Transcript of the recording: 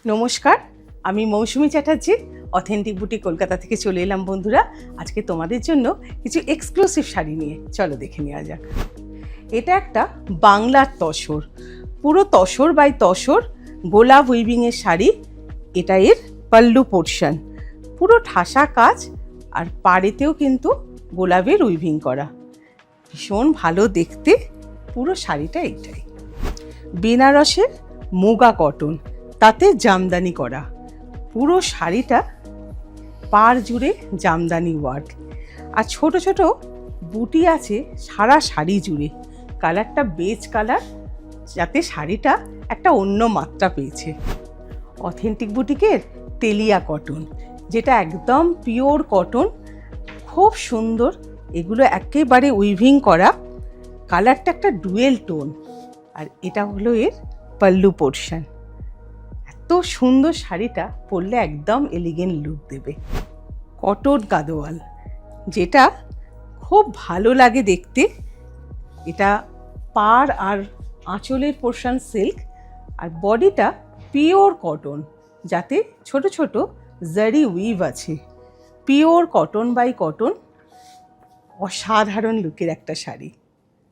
নমস্কার, আমি মৌসুমী Chatterjee authentic boutique Kolkata থেকে চলে এলাম বন্ধুরা। আজকে তোমাদের জন্য কিছু এক্সক্লুসিভ শাড়ি নিয়ে চলো দেখে নেওয়া যাক। এটা একটা বাংলার তসর, পুরো তসর বাই তসর গোলাপ উইভিংয়ের শাড়ি। এটা এর পাল্লু পোর্শন, পুরো ঠাসা কাজ আর পাড়েতেও কিন্তু গোলাপের উইভিং করা, ভীষণ ভালো দেখতে। পুরো শাড়িটা এইটাই বেনারসের মুগা কটন, তাতে জামদানি করা। পুরো শাড়িটা পাড় জুড়ে জামদানি ওয়ার্ক আর ছোট ছোট বুটি আছে সারা শাড়ি জুড়ে। কালারটা বেজ কালার, যাতে শাড়িটা একটা অন্য মাত্রা পেয়েছে। অথেন্টিক বুটিকের তেলিয়া কটন, যেটা একদম পিওর কটন, খুব সুন্দর। এগুলো একেবারে উইভিং করা, কালারটা একটা ডুয়েল টোন। আর এটা হলো এর পাল্লু পোর্শন। এত সুন্দর শাড়িটা পরলে একদম এলিগেন্ট লুক দেবে। কটন গাদোয়াল, যেটা খুব ভালো লাগে দেখতে। এটা পাড় আর আঁচলের পোর্শন সিল্ক, আর বডিটা পিওর কটন, যাতে ছোট ছোট জারি উইভ আছে। পিওর কটন বাই কটন, অসাধারণ লুকের একটা শাড়ি।